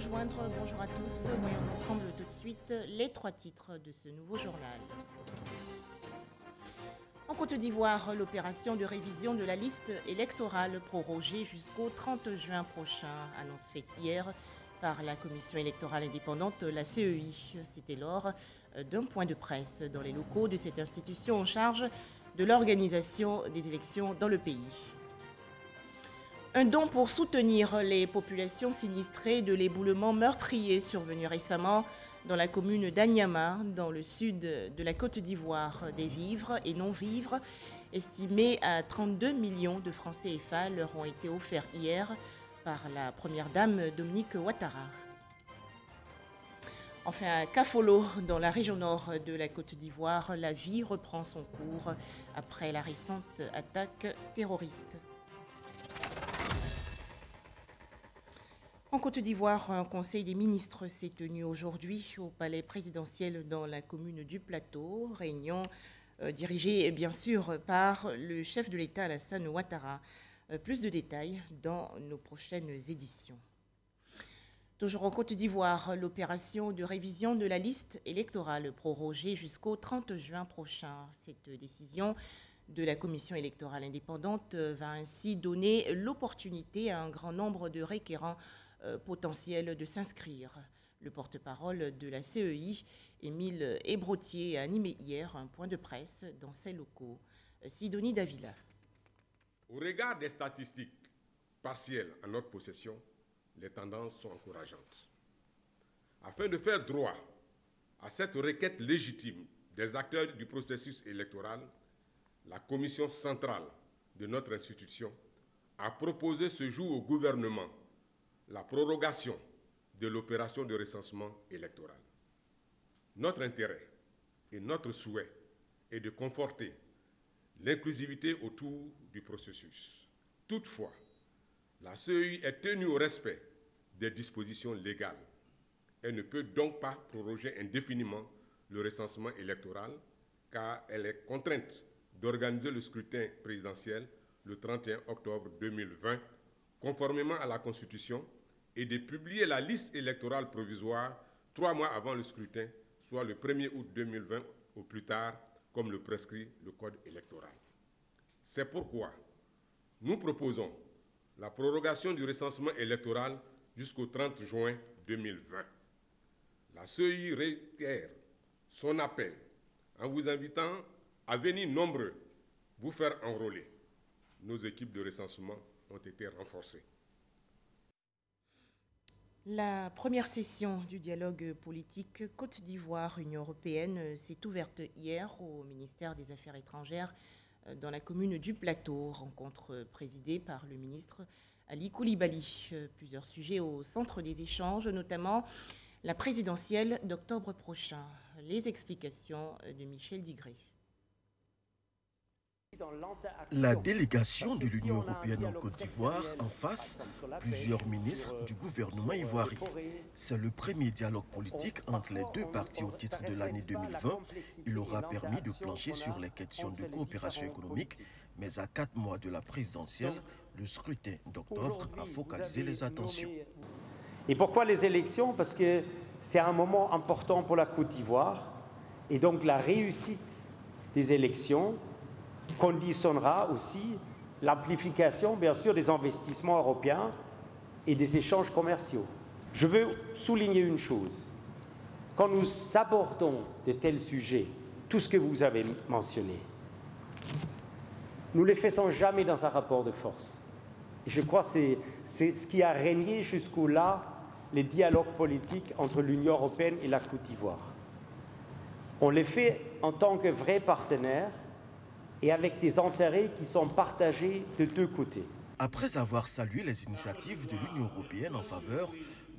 rejoindre. Bonjour à tous. Voyons ensemble tout de suite les trois titres de ce nouveau journal. En Côte d'Ivoire, l'opération de révision de la liste électorale prorogée jusqu'au 30 juin prochain, annonce faite hier par la Commission électorale indépendante, la CEI. C'était lors d'un point de presse dans les locaux de cette institution en charge de l'organisation des élections dans le pays. Un don pour soutenir les populations sinistrées de l'éboulement meurtrier survenu récemment dans la commune d'Anyama, dans le sud de la Côte d'Ivoire. Des vivres et non-vivres estimés à 32 millions de francs CFA leur ont été offerts hier par la première dame Dominique Ouattara. Enfin, à Kafolo, dans la région nord de la Côte d'Ivoire, la vie reprend son cours après la récente attaque terroriste. En Côte d'Ivoire, un conseil des ministres s'est tenu aujourd'hui au palais présidentiel dans la commune du Plateau, réunion dirigée bien sûr par le chef de l'État Alassane Ouattara. Plus de détails dans nos prochaines éditions. Toujours en Côte d'Ivoire, l'opération de révision de la liste électorale prorogée jusqu'au 30 juin prochain. Cette décision de la Commission électorale indépendante va ainsi donner l'opportunité à un grand nombre de requérants potentiels de s'inscrire. Le porte-parole de la CEI, Émile Ébrotier, a animé hier un point de presse dans ses locaux. Sidonie Davila. Au regard des statistiques partielles en notre possession, les tendances sont encourageantes. Afin de faire droit à cette requête légitime des acteurs du processus électoral, la commission centrale de notre institution a proposé ce jour au gouvernement la prorogation de l'opération de recensement électoral. Notre intérêt et notre souhait est de conforter l'inclusivité autour du processus. Toutefois, la CEI est tenue au respect des dispositions légales. Elle ne peut donc pas proroger indéfiniment le recensement électoral car elle est contrainte d'organiser le scrutin présidentiel le 31 octobre 2020, conformément à la Constitution, et de publier la liste électorale provisoire 3 mois avant le scrutin, soit le 1er août 2020 au plus tard, comme le prescrit le Code électoral. C'est pourquoi nous proposons la prorogation du recensement électoral jusqu'au 30 juin 2020. La CEI réitère son appel en vous invitant à venir nombreux vous faire enrôler. Nos équipes de recensement ont été renforcées. La première session du dialogue politique Côte d'Ivoire-Union européenne s'est ouverte hier au ministère des Affaires étrangères dans la commune du Plateau, rencontre présidée par le ministre Ali Koulibaly. Plusieurs sujets au centre des échanges, notamment la présidentielle d'octobre prochain. Les explications de Michel Digré. La délégation de l'Union européenne en Côte d'Ivoire en face plusieurs ministres du gouvernement ivoirien. C'est le premier dialogue politique entre les deux parties au titre de l'année 2020. Il aura permis de plancher sur les questions de coopération économique, mais à 4 mois de la présidentielle, le scrutin d'octobre a focalisé les attentions. Et pourquoi les élections? Parce que c'est un moment important pour la Côte d'Ivoire et donc la réussite des élections conditionnera aussi l'amplification, bien sûr, des investissements européens et des échanges commerciaux. Je veux souligner une chose. Quand nous abordons de tels sujets, tout ce que vous avez mentionné, nous ne les faisons jamais dans un rapport de force. Et je crois que c'est ce qui a régné jusqu'au-là les dialogues politiques entre l'Union européenne et la Côte d'Ivoire. On les fait en tant que vrais partenaires et avec des intérêts qui sont partagés de deux côtés. Après avoir salué les initiatives de l'Union européenne en faveur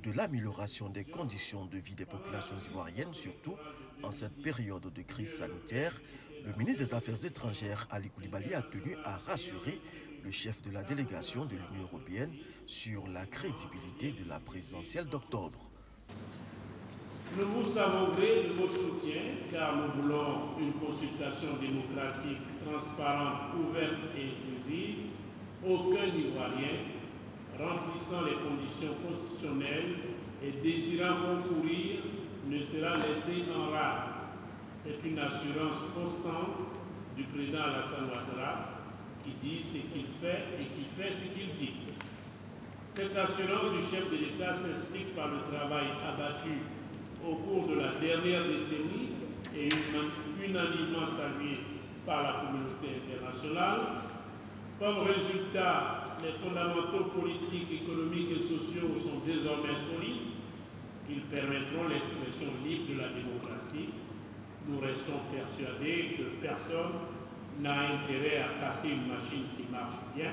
de l'amélioration des conditions de vie des populations ivoiriennes, surtout en cette période de crise sanitaire, le ministre des Affaires étrangères, Ali Koulibaly, a tenu à rassurer le chef de la délégation de l'Union européenne sur la crédibilité de la présidentielle d'octobre. Nous vous avons gré de votre soutien car nous voulons une consultation démocratique, transparente, ouverte et inclusive. Aucun Ivoirien remplissant les conditions constitutionnelles et désirant concourir ne sera laissé en rade. C'est une assurance constante du président Alassane Ouattara qui dit ce qu'il fait et qui fait ce qu'il dit. Cette assurance du chef de l'État s'explique par le travail abattu au cours de la dernière décennie et unanimement salué par la communauté internationale. Comme résultat, les fondamentaux politiques, économiques et sociaux sont désormais solides. Ils permettront l'expression libre de la démocratie. Nous restons persuadés que personne n'a intérêt à casser une machine qui marche bien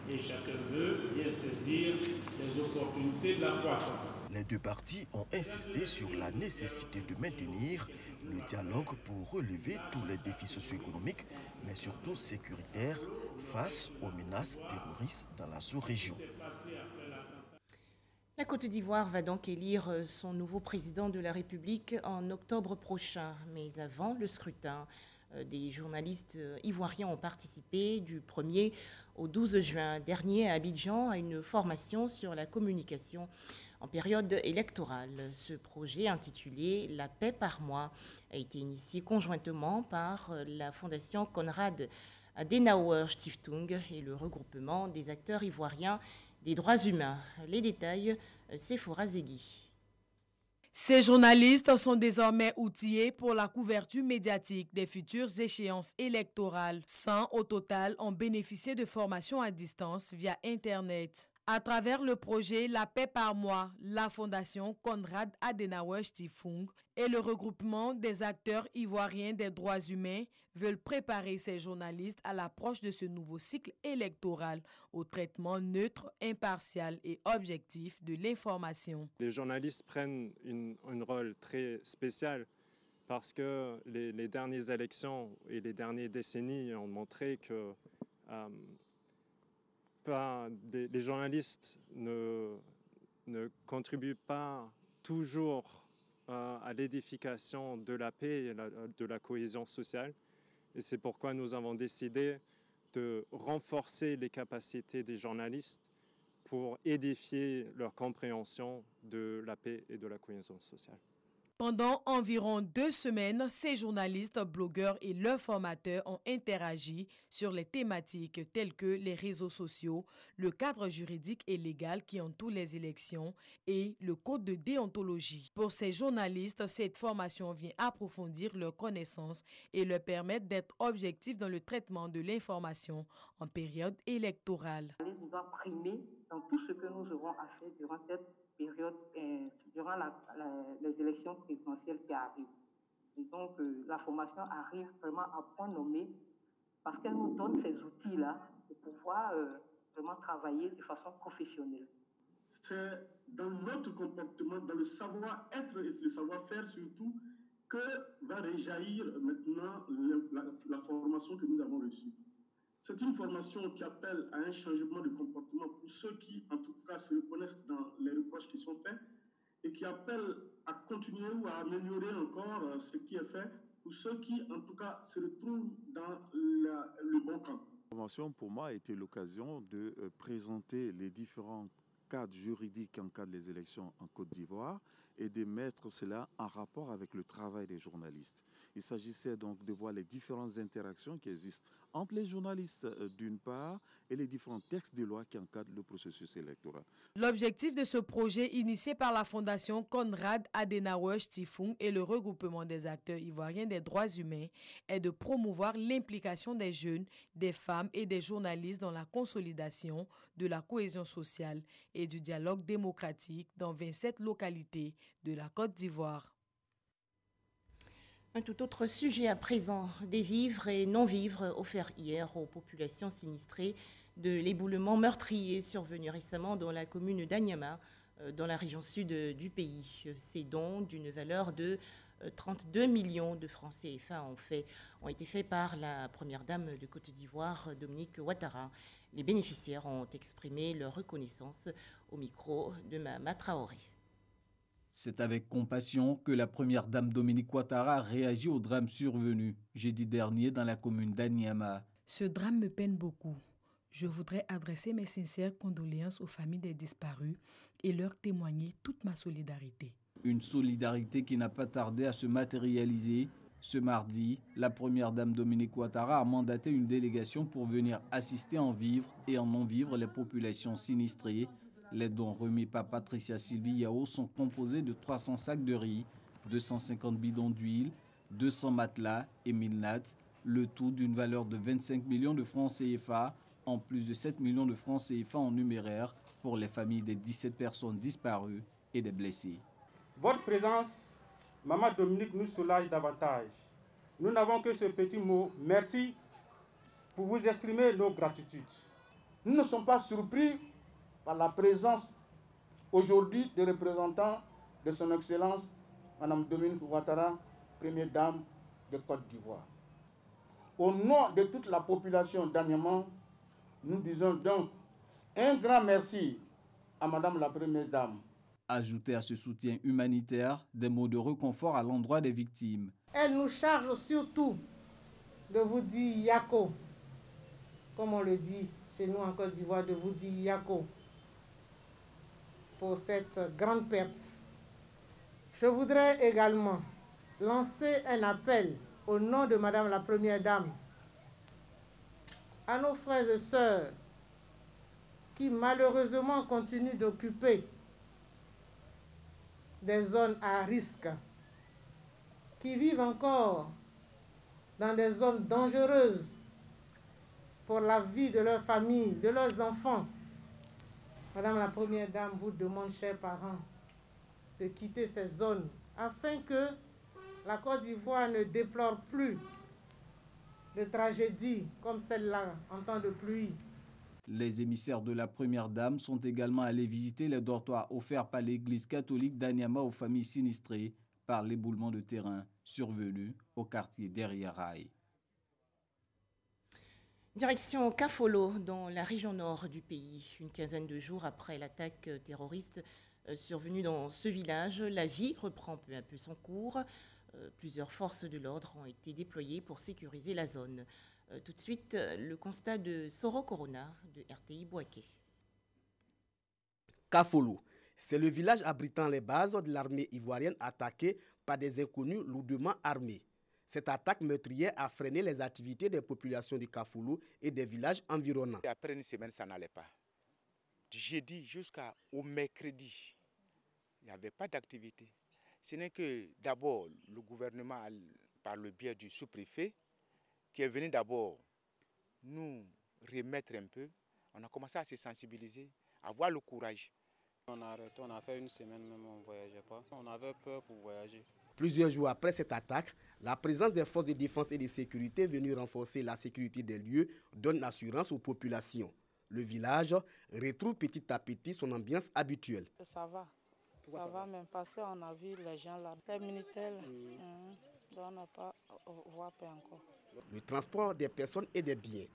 et chacun veut bien saisir les opportunités de la croissance. Les deux parties ont insisté sur la nécessité de maintenir le dialogue pour relever tous les défis socio-économiques, mais surtout sécuritaires, face aux menaces terroristes dans la sous-région. La Côte d'Ivoire va donc élire son nouveau président de la République en octobre prochain. Mais avant le scrutin, des journalistes ivoiriens ont participé du 1er au 12 juin dernier à Abidjan à une formation sur la communication en période électorale. Ce projet intitulé « La paix par mois » a été initié conjointement par la Fondation Konrad Adenauer Stiftung et le regroupement des acteurs ivoiriens des droits humains. Les détails, Sephora Zegui. Ces journalistes sont désormais outillés pour la couverture médiatique des futures échéances électorales. 100 au total ont bénéficié de formations à distance via Internet. À travers le projet La paix par mois, la Fondation Konrad Adenauer Stiftung et le regroupement des acteurs ivoiriens des droits humains veulent préparer ces journalistes à l'approche de ce nouveau cycle électoral au traitement neutre, impartial et objectif de l'information. Les journalistes prennent un rôle très spécial parce que les dernières élections et les dernières décennies ont montré que les journalistes ne contribuent pas toujours à l'édification de la paix et de la cohésion sociale. Et c'est pourquoi nous avons décidé de renforcer les capacités des journalistes pour édifier leur compréhension de la paix et de la cohésion sociale. Pendant environ 2 semaines, ces journalistes, blogueurs et leurs formateurs ont interagi sur les thématiques telles que les réseaux sociaux, le cadre juridique et légal qui entoure les élections et le code de déontologie. Pour ces journalistes, cette formation vient approfondir leurs connaissances et leur permettre d'être objectifs dans le traitement de l'information en période électorale. Le journalisme doit primer dans tout ce que nous aurons à faire durant cette période, durant les élections présidentielles qui arrivent. Et donc, la formation arrive vraiment à point nommé parce qu'elle nous donne ces outils-là pour pouvoir vraiment travailler de façon professionnelle. C'est dans notre comportement, dans le savoir-être et le savoir-faire surtout, que va réjaillir maintenant la formation que nous avons reçue. C'est une formation qui appelle à un changement de comportement pour ceux qui, en tout cas, se reconnaissent dans les reproches qui sont faits et qui appelle à continuer ou à améliorer encore ce qui est fait pour ceux qui, en tout cas, se retrouvent dans le bon camp. La formation, pour moi, a été l'occasion de présenter les différents cadres juridiques qui encadrent les élections en Côte d'Ivoire et de mettre cela en rapport avec le travail des journalistes. Il s'agissait donc de voir les différentes interactions qui existent entre les journalistes d'une part et les différents textes de loi qui encadrent le processus électoral. L'objectif de ce projet initié par la Fondation Konrad Adenauer Stiftung et le regroupement des acteurs ivoiriens des droits humains est de promouvoir l'implication des jeunes, des femmes et des journalistes dans la consolidation de la cohésion sociale et du dialogue démocratique dans 27 localités de la Côte d'Ivoire. Un tout autre sujet à présent, des vivres et non-vivres offerts hier aux populations sinistrées de l'éboulement meurtrier survenu récemment dans la commune d'Anyama, dans la région sud du pays. Ces dons d'une valeur de 32 millions de francs CFA ont été faits par la première dame de Côte d'Ivoire, Dominique Ouattara. Les bénéficiaires ont exprimé leur reconnaissance au micro de Mama Traoré. C'est avec compassion que la première dame Dominique Ouattara réagit au drame survenu jeudi dernier dans la commune d'Anyama. Ce drame me peine beaucoup. Je voudrais adresser mes sincères condoléances aux familles des disparus et leur témoigner toute ma solidarité. Une solidarité qui n'a pas tardé à se matérialiser. Ce mardi, la première dame Dominique Ouattara a mandaté une délégation pour venir assister en vivre et en non-vivre les populations sinistrées. Les dons remis par Patricia Sylvie Yao sont composés de 300 sacs de riz, 250 bidons d'huile, 200 matelas et 1000 nattes, le tout d'une valeur de 25 millions de francs CFA, en plus de 7 millions de francs CFA en numéraire pour les familles des 17 personnes disparues et des blessés. Votre présence, Maman Dominique, nous soulage davantage. Nous n'avons que ce petit mot, merci, pour vous exprimer nos gratitudes. Nous ne sommes pas surpris par la présence aujourd'hui des représentants de son Excellence, Mme Dominique Ouattara, Première Dame de Côte d'Ivoire. Au nom de toute la population d'Aniama, nous disons donc un grand merci à Madame la Première Dame. Ajouter à ce soutien humanitaire des mots de réconfort à l'endroit des victimes. Elle nous charge surtout de vous dire Yako, comme on le dit chez nous en Côte d'Ivoire, de vous dire Yako pour cette grande perte. Je voudrais également lancer un appel au nom de Madame la Première Dame à nos frères et sœurs qui malheureusement continuent d'occuper des zones à risque, qui vivent encore dans des zones dangereuses pour la vie de leur famille, de leurs enfants. Madame la Première Dame vous demande, chers parents, de quitter ces zones afin que la Côte d'Ivoire ne déplore plus de tragédies comme celle-là en temps de pluie. Les émissaires de la Première Dame sont également allés visiter les dortoirs offerts par l'Église catholique d'Aniama aux familles sinistrées par l'éboulement de terrain survenu au quartier Derrière Rail. Direction Kafolo, dans la région nord du pays. Une quinzaine de jours après l'attaque terroriste survenue dans ce village, la vie reprend peu à peu son cours. Plusieurs forces de l'ordre ont été déployées pour sécuriser la zone. Tout de suite, le constat de Soro Corona de RTI Bouaké. Kafolo, c'est le village abritant les bases de l'armée ivoirienne attaquée par des inconnus lourdement armés. Cette attaque meurtrière a freiné les activités des populations de Kafolo et des villages environnants. Après une semaine, ça n'allait pas. Du jeudi jusqu'au mercredi, il n'y avait pas d'activité. Ce n'est que d'abord le gouvernement, par le biais du sous-préfet, qui est venu d'abord nous remettre un peu. On a commencé à se sensibiliser, à avoir le courage. On a arrêté, on a fait une semaine même, on ne voyageait pas. On avait peur pour voyager. Plusieurs jours après cette attaque, la présence des forces de défense et de sécurité venues renforcer la sécurité des lieux donne assurance aux populations. Le village retrouve petit à petit son ambiance habituelle. Ça va. Ça va même parce qu'on a vu les gens là, les militaires, on n'a pas voit pas encore. Le transport des personnes et des biens.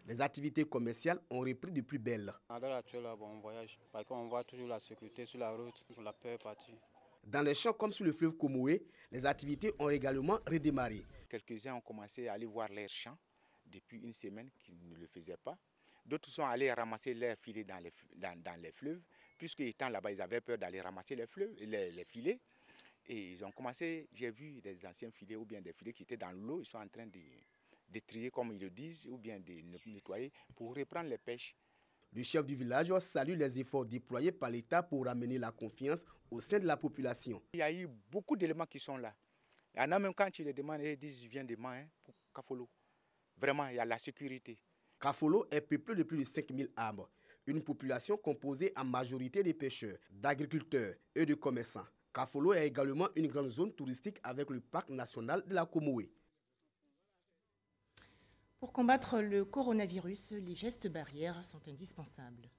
Les activités commerciales ont repris de plus belle. À l'heure actuelle, on voyage parce qu'on voit toujours la sécurité sur la route, la paix est partie. Dans les champs comme sur le fleuve Komoé, les activités ont également redémarré. Quelques-uns ont commencé à aller voir leurs champs depuis une semaine qu'ils ne le faisaient pas. D'autres sont allés ramasser leurs filets dans les fleuves. Puisque étant là-bas, ils avaient peur d'aller ramasser les filets. Et ils ont commencé, j'ai vu des anciens filets ou bien des filets qui étaient dans l'eau, ils sont en train de trier comme ils le disent ou bien de nettoyer pour reprendre les pêches. Le chef du village salue les efforts déployés par l'État pour ramener la confiance au sein de la population. Il y a eu beaucoup d'éléments qui sont là. Il y en a même quand tu les demandes, ils disent je viens de Main pour Kafolo. Vraiment, il y a la sécurité. Kafolo est peuplé de plus de 5000 âmes. Une population composée en majorité de pêcheurs, d'agriculteurs et de commerçants. Kafolo est également une grande zone touristique avec le parc national de la Komoé. Pour combattre le coronavirus, les gestes barrières sont indispensables.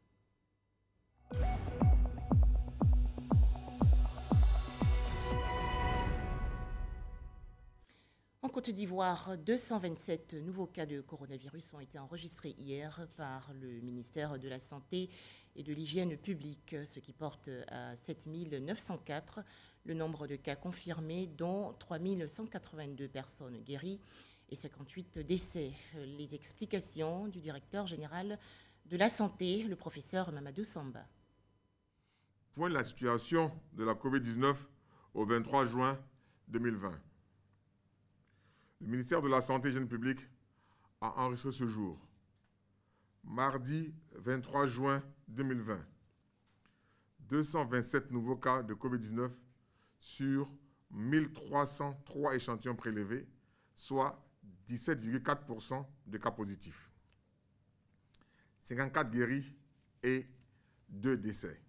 En Côte d'Ivoire, 227 nouveaux cas de coronavirus ont été enregistrés hier par le ministère de la Santé et de l'Hygiène publique, ce qui porte à 7 904 le nombre de cas confirmés, dont 3 182 personnes guéries et 58 décès. Les explications du directeur général de la Santé, le professeur Mamadou Samba. Point la situation de la COVID-19 au 23 juin 2020. Le ministère de la Santé et de l'Hygiène publique a enregistré ce jour, mardi 23 juin 2020, 227 nouveaux cas de COVID-19 sur 1303 échantillons prélevés, soit 17,4% de cas positifs. 54 guéris et 2 décès.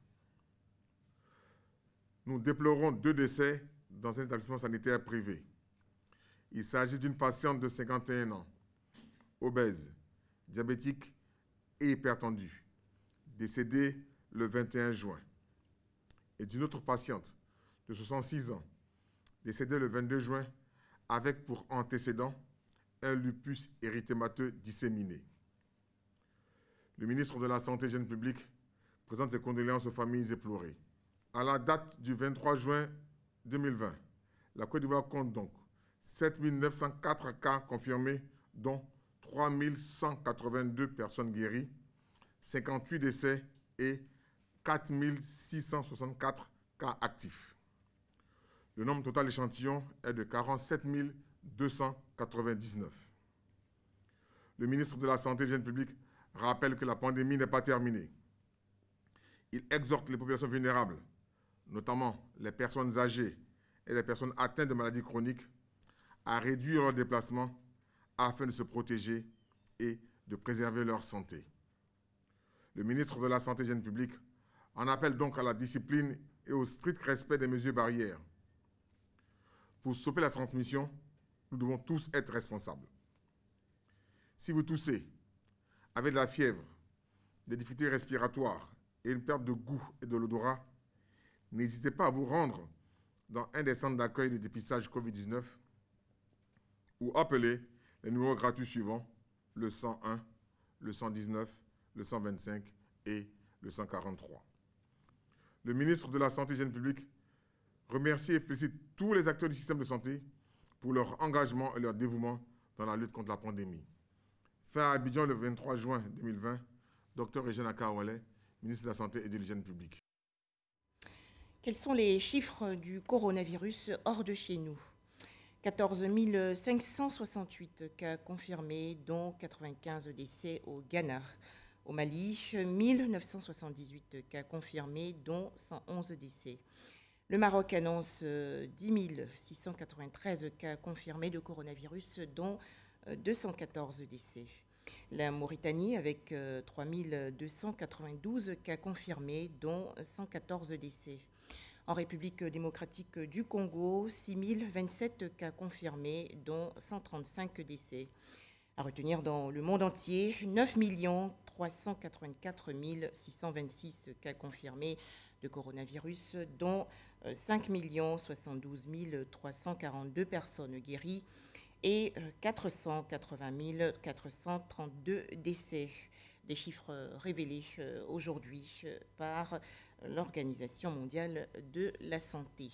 Nous déplorons 2 décès dans un établissement sanitaire privé. Il s'agit d'une patiente de 51 ans, obèse, diabétique et hypertendue, décédée le 21 juin, et d'une autre patiente de 66 ans, décédée le 22 juin, avec pour antécédent un lupus érythémateux disséminé. Le ministre de la Santé et de l'Hygiène publique présente ses condoléances aux familles éplorées. À la date du 23 juin 2020, la Côte d'Ivoire compte donc 7 904 cas confirmés, dont 3 182 personnes guéries, 58 décès et 4 664 cas actifs. Le nombre total d'échantillons est de 47 299. Le ministre de la Santé et de l'Hygiène publique rappelle que la pandémie n'est pas terminée. Il exhorte les populations vulnérables, notamment les personnes âgées et les personnes atteintes de maladies chroniques, à réduire leurs déplacements afin de se protéger et de préserver leur santé. Le ministre de la Santé et de l'Hygiène publique en appelle donc à la discipline et au strict respect des mesures barrières. Pour stopper la transmission, nous devons tous être responsables. Si vous toussez, avez de la fièvre, des difficultés respiratoires et une perte de goût et de l'odorat, n'hésitez pas à vous rendre dans un des centres d'accueil de dépistage COVID-19 ou appeler les numéros gratuits suivants, le 101, le 119, le 125 et le 143. Le ministre de la Santé et de l'Hygiène publique remercie et félicite tous les acteurs du système de santé pour leur engagement et leur dévouement dans la lutte contre la pandémie. Fait à Abidjan le 23 juin 2020, Dr Eugène Akawale, ministre de la Santé et de l'Hygiène publique. Quels sont les chiffres du coronavirus hors de chez nous? 14 568 cas confirmés, dont 95 décès au Ghana. Au Mali, 1978 cas confirmés, dont 111 décès. Le Maroc annonce 10 693 cas confirmés de coronavirus, dont 214 décès. La Mauritanie avec 3 292 cas confirmés, dont 114 décès. En République démocratique du Congo, 6 027 cas confirmés, dont 135 décès. À retenir dans le monde entier, 9 384 626 cas confirmés de coronavirus, dont 5 072 342 personnes guéries et 480 432 décès. Des chiffres révélés aujourd'hui par l'Organisation mondiale de la santé.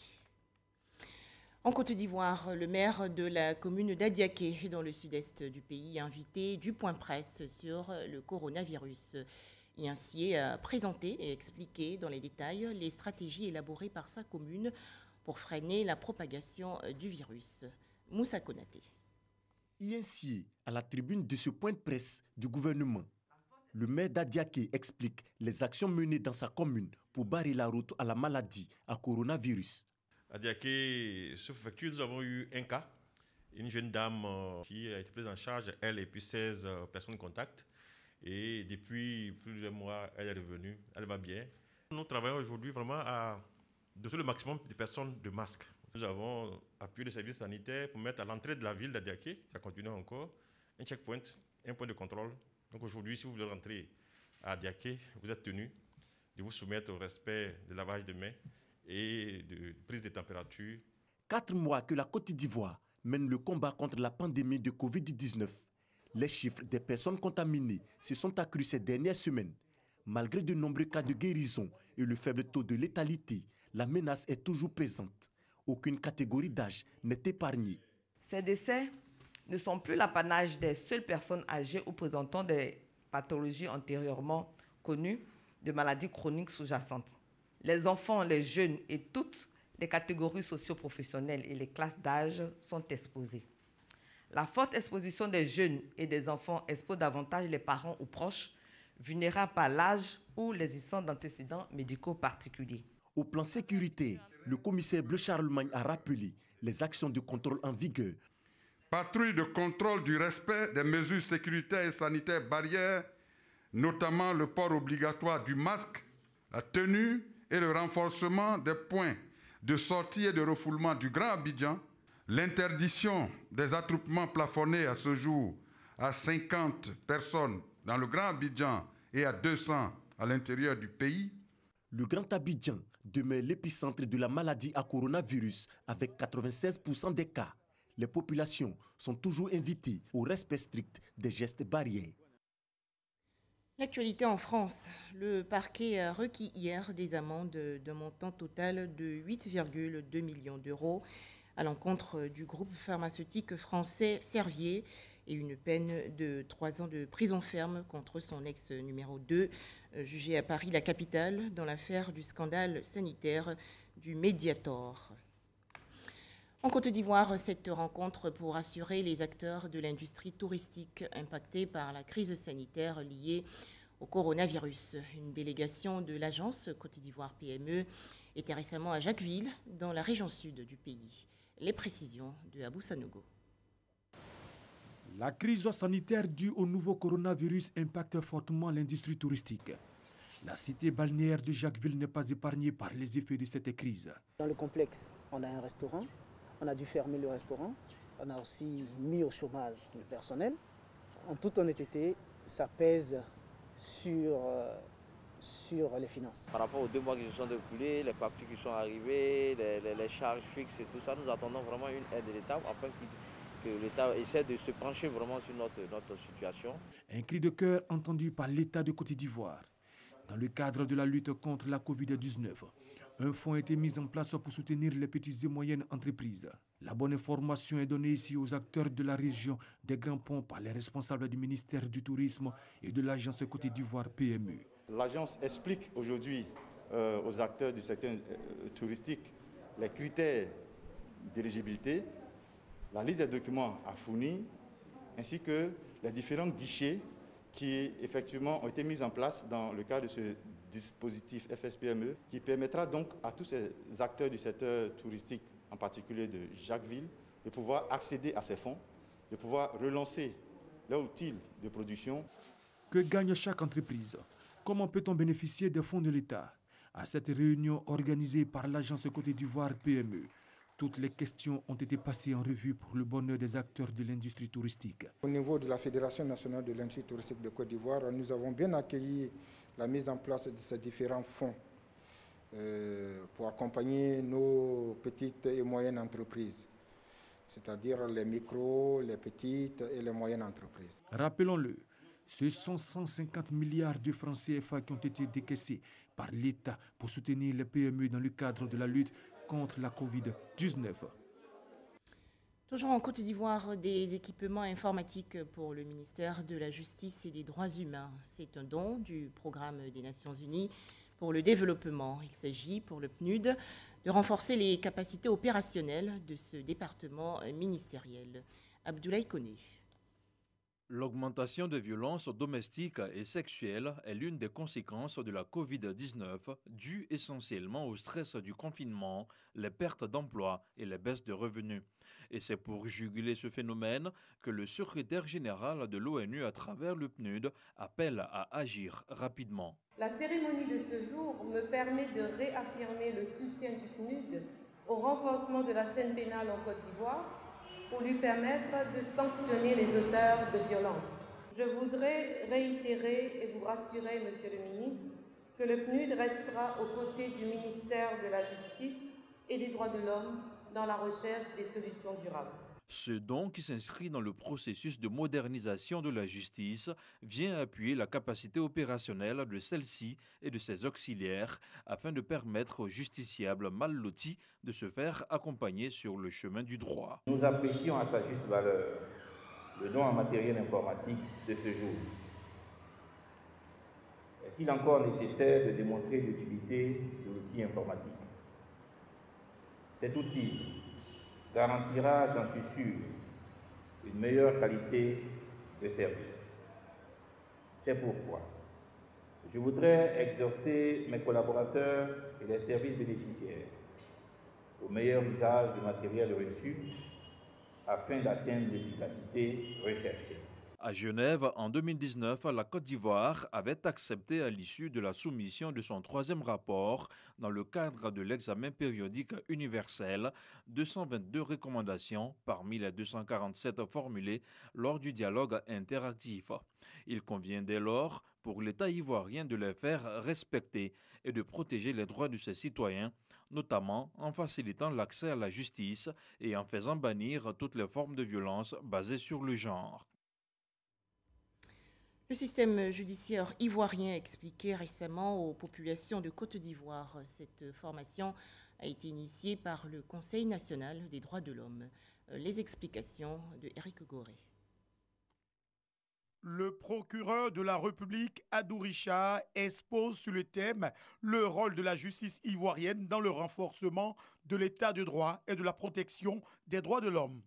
En Côte d'Ivoire, le maire de la commune d'Adiaké, dans le sud-est du pays, a invité du point presse sur le coronavirus. Et ainsi a présenté et expliqué dans les détails les stratégies élaborées par sa commune pour freiner la propagation du virus. Moussa Konaté. Et ainsi, à la tribune de ce point de presse du gouvernement, le maire d'Adiaké explique les actions menées dans sa commune pour barrer la route à la maladie à coronavirus. À Diaké, sous préfecture, nous avons eu un cas, une jeune dame qui a été prise en charge, elle et puis 16 personnes contact. Et depuis plus d'un mois, elle est revenue, elle va bien. Nous travaillons aujourd'hui vraiment à doter le maximum de personnes de masques. Nous avons appuyé les services sanitaires pour mettre à l'entrée de la ville d'Adiaké, ça continue encore, un checkpoint, un point de contrôle. Donc aujourd'hui, si vous voulez rentrer à Adiaké, vous êtes tenu de vous soumettre au respect du lavage de mains et de prise de température. 4 mois que la Côte d'Ivoire mène le combat contre la pandémie de Covid-19. Les chiffres des personnes contaminées se sont accrus ces dernières semaines. Malgré de nombreux cas de guérison et le faible taux de létalité, la menace est toujours présente. Aucune catégorie d'âge n'est épargnée. Ces décès ne sont plus l'apanage des seules personnes âgées ou présentant des pathologies antérieurement connues de maladies chroniques sous-jacentes. Les enfants, les jeunes et toutes les catégories socio-professionnelles et les classes d'âge sont exposées. La forte exposition des jeunes et des enfants expose davantage les parents ou proches vulnérables par l'âge ou l'existence d'antécédents médicaux particuliers. Au plan sécurité, le commissaire Bleu Charlemagne a rappelé les actions de contrôle en vigueur. Patrouille de contrôle du respect des mesures sécuritaires et sanitaires barrières, notamment le port obligatoire du masque, la tenue et le renforcement des points de sortie et de refoulement du Grand Abidjan, l'interdiction des attroupements plafonnés à ce jour à 50 personnes dans le Grand Abidjan et à 200 à l'intérieur du pays. Le Grand Abidjan demeure l'épicentre de la maladie à coronavirus avec 96% des cas. Les populations sont toujours invitées au respect strict des gestes barrières. L'actualité en France. Le parquet a requis hier des amendes d'un montant total de 8,2 millions d'euros à l'encontre du groupe pharmaceutique français Servier et une peine de 3 ans de prison ferme contre son ex numéro 2, jugé à Paris, la capitale, dans l'affaire du scandale sanitaire du Mediator. En Côte d'Ivoire, cette rencontre pour assurer les acteurs de l'industrie touristique impactés par la crise sanitaire liée au coronavirus. Une délégation de l'agence Côte d'Ivoire PME était récemment à Jacquesville, dans la région sud du pays. Les précisions de Abou Sanogo. La crise sanitaire due au nouveau coronavirus impacte fortement l'industrie touristique. La cité balnéaire de Jacquesville n'est pas épargnée par les effets de cette crise. Dans le complexe, on a un restaurant. On a dû fermer le restaurant. On a aussi mis au chômage le personnel. En toute honnêteté, ça pèse sur les finances. Par rapport aux 2 mois qui se sont écoulés, les factures qui sont arrivées, les charges fixes et tout ça, nous attendons vraiment une aide de l'État afin que l'État essaie de se pencher vraiment sur notre situation. Un cri de cœur entendu par l'État de Côte d'Ivoire. Dans le cadre de la lutte contre la Covid-19, un fonds a été mis en place pour soutenir les petites et moyennes entreprises. La bonne information est donnée ici aux acteurs de la région des Grands Ponts par les responsables du ministère du Tourisme et de l'agence Côte d'Ivoire PME. L'agence explique aujourd'hui aux acteurs du secteur touristique les critères d'éligibilité, la liste des documents à fournir, ainsi que les différents guichets qui effectivement ont été mis en place dans le cadre de ce dispositif FSPME, qui permettra donc à tous ces acteurs du secteur touristique, en particulier de Jacquesville, de pouvoir accéder à ces fonds, de pouvoir relancer leur outil de production. Que gagne chaque entreprise? Comment peut-on bénéficier des fonds de l'État? À cette réunion organisée par l'agence Côte d'Ivoire PME, toutes les questions ont été passées en revue pour le bonheur des acteurs de l'industrie touristique. Au niveau de la Fédération nationale de l'industrie touristique de Côte d'Ivoire, nous avons bien accueilli la mise en place de ces différents fonds pour accompagner nos petites et moyennes entreprises, c'est-à-dire les micros, les petites et les moyennes entreprises. Rappelons-le, ce sont 150 milliards de francs CFA qui ont été décaissés par l'État pour soutenir les PME dans le cadre de la lutte contre la Covid-19. Toujours en Côte d'Ivoire, des équipements informatiques pour le ministère de la Justice et des Droits humains. C'est un don du programme des Nations Unies pour le développement. Il s'agit pour le PNUD de renforcer les capacités opérationnelles de ce département ministériel. Abdoulaye Koné. L'augmentation des violences domestiques et sexuelles est l'une des conséquences de la Covid-19, due essentiellement au stress du confinement, les pertes d'emploi et les baisses de revenus. Et c'est pour juguler ce phénomène que le secrétaire général de l'ONU à travers le PNUD appelle à agir rapidement. La cérémonie de ce jour me permet de réaffirmer le soutien du PNUD au renforcement de la chaîne pénale en Côte d'Ivoire pour lui permettre de sanctionner les auteurs de violences. Je voudrais réitérer et vous rassurer, Monsieur le ministre, que le PNUD restera aux côtés du ministère de la Justice et des Droits de l'Homme dans la recherche des solutions durables. Ce don, qui s'inscrit dans le processus de modernisation de la justice, vient appuyer la capacité opérationnelle de celle-ci et de ses auxiliaires afin de permettre aux justiciables mal lotis de se faire accompagner sur le chemin du droit. Nous apprécions à sa juste valeur le don en matériel informatique de ce jour. Est-il encore nécessaire de démontrer l'utilité de l'outil informatique? Cet outil garantira, j'en suis sûr, une meilleure qualité de service. C'est pourquoi je voudrais exhorter mes collaborateurs et les services bénéficiaires au meilleur usage du matériel reçu afin d'atteindre l'efficacité recherchée. À Genève, en 2019, la Côte d'Ivoire avait accepté à l'issue de la soumission de son 3e rapport dans le cadre de l'examen périodique universel 222 recommandations parmi les 247 formulées lors du dialogue interactif. Il convient dès lors pour l'État ivoirien de les faire respecter et de protéger les droits de ses citoyens, notamment en facilitant l'accès à la justice et en faisant bannir toutes les formes de violence basées sur le genre. Le système judiciaire ivoirien a expliqué récemment aux populations de Côte d'Ivoire. Cette formation a été initiée par le Conseil national des droits de l'homme. Les explications de Éric Goré. Le procureur de la République, Adou Richard, expose sur le thème le rôle de la justice ivoirienne dans le renforcement de l'état de droit et de la protection des droits de l'homme.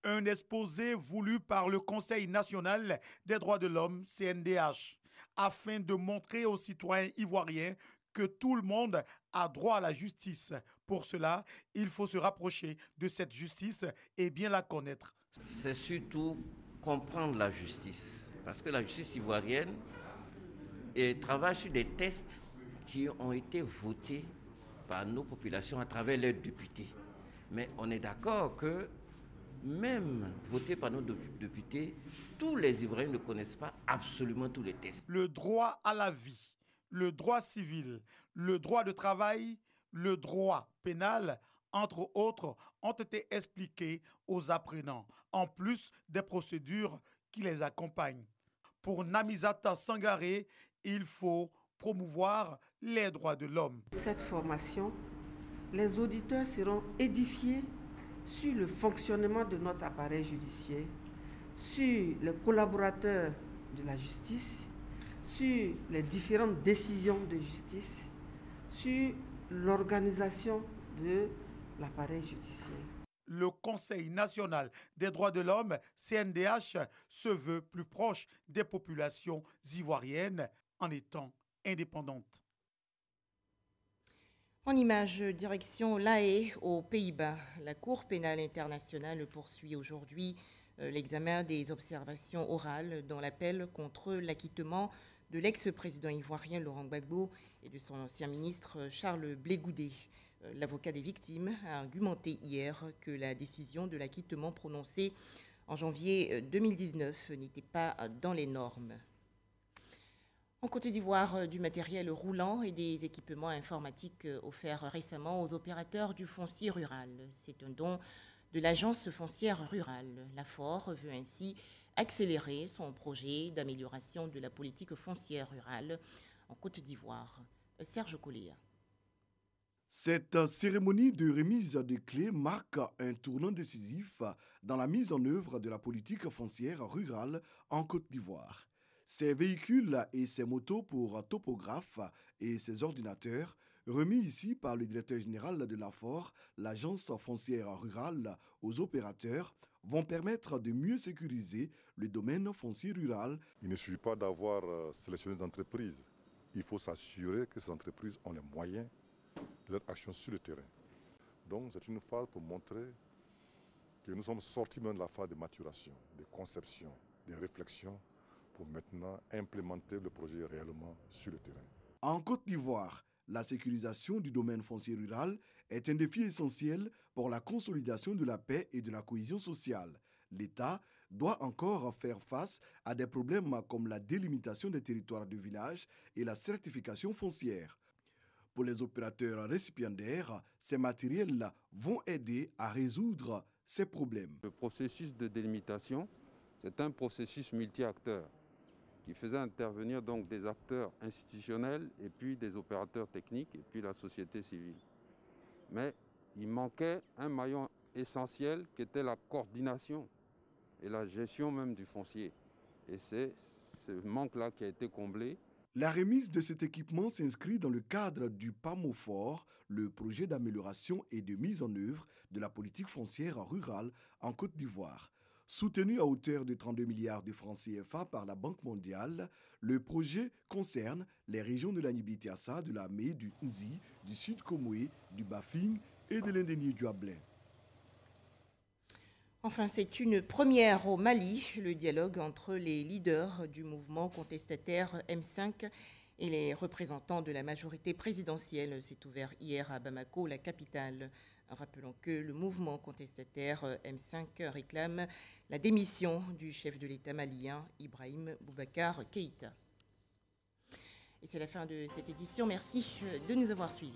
Un exposé voulu par le Conseil national des droits de l'homme, CNDH, afin de montrer aux citoyens ivoiriens que tout le monde a droit à la justice. Pour cela, il faut se rapprocher de cette justice et bien la connaître. C'est surtout comprendre la justice, parce que la justice ivoirienne travaille sur des textes qui ont été votés par nos populations à travers leurs députés. Mais on est d'accord que même votés par nos députés, tous les Ivoiriens ne connaissent pas absolument tous les textes. Le droit à la vie, le droit civil, le droit de travail, le droit pénal, entre autres, ont été expliqués aux apprenants, en plus des procédures qui les accompagnent. Pour Namizata Sangaré, il faut promouvoir les droits de l'homme. Cette formation, les auditeurs seront édifiés sur le fonctionnement de notre appareil judiciaire, sur les collaborateurs de la justice, sur les différentes décisions de justice, sur l'organisation de l'appareil judiciaire. Le Conseil national des droits de l'homme, CNDH, se veut plus proche des populations ivoiriennes en étant indépendante. En image, direction La Haye, aux Pays-Bas. La Cour pénale internationale poursuit aujourd'hui l'examen des observations orales dans l'appel contre l'acquittement de l'ex-président ivoirien Laurent Gbagbo et de son ancien ministre Charles Blé Goudé. L'avocat des victimes a argumenté hier que la décision de l'acquittement prononcée en janvier 2019 n'était pas dans les normes. En Côte d'Ivoire, du matériel roulant et des équipements informatiques offerts récemment aux opérateurs du foncier rural. C'est un don de l'agence foncière rurale. L'AFOR veut ainsi accélérer son projet d'amélioration de la politique foncière rurale en Côte d'Ivoire. Serge Collia. Cette cérémonie de remise de clés marque un tournant décisif dans la mise en œuvre de la politique foncière rurale en Côte d'Ivoire. Ces véhicules et ces motos pour topographes et ces ordinateurs, remis ici par le directeur général de l'AFOR, l'agence foncière rurale, aux opérateurs, vont permettre de mieux sécuriser le domaine foncier rural. Il ne suffit pas d'avoir sélectionné des entreprises. Il faut s'assurer que ces entreprises ont les moyens de leur action sur le terrain. Donc c'est une phase pour montrer que nous sommes sortis même de la phase de maturation, de conception, de réflexion, pour maintenant implémenter le projet réellement sur le terrain. En Côte d'Ivoire, la sécurisation du domaine foncier rural est un défi essentiel pour la consolidation de la paix et de la cohésion sociale. L'État doit encore faire face à des problèmes comme la délimitation des territoires de village et la certification foncière. Pour les opérateurs récipiendaires, ces matériels vont aider à résoudre ces problèmes. Le processus de délimitation, c'est un processus multi-acteurs qui faisait intervenir donc des acteurs institutionnels et puis des opérateurs techniques et puis la société civile. Mais il manquait un maillon essentiel qui était la coordination et la gestion même du foncier. Et c'est ce manque-là qui a été comblé. La remise de cet équipement s'inscrit dans le cadre du PAMOFOR, le projet d'amélioration et de mise en œuvre de la politique foncière rurale en Côte d'Ivoire. Soutenu à hauteur de 32 milliards de francs CFA par la Banque mondiale, le projet concerne les régions de la Nibitiassa, de la Mé, du Nzi, du Sud Komoué, du Bafing et de l'Indénié du Ablin. Enfin, c'est une première au Mali. Le dialogue entre les leaders du mouvement contestataire M5 et les représentants de la majorité présidentielle s'est ouvert hier à Bamako, la capitale. Rappelons que le mouvement contestataire M5 réclame la démission du chef de l'État malien, Ibrahim Boubacar Keïta. Et c'est la fin de cette édition. Merci de nous avoir suivis.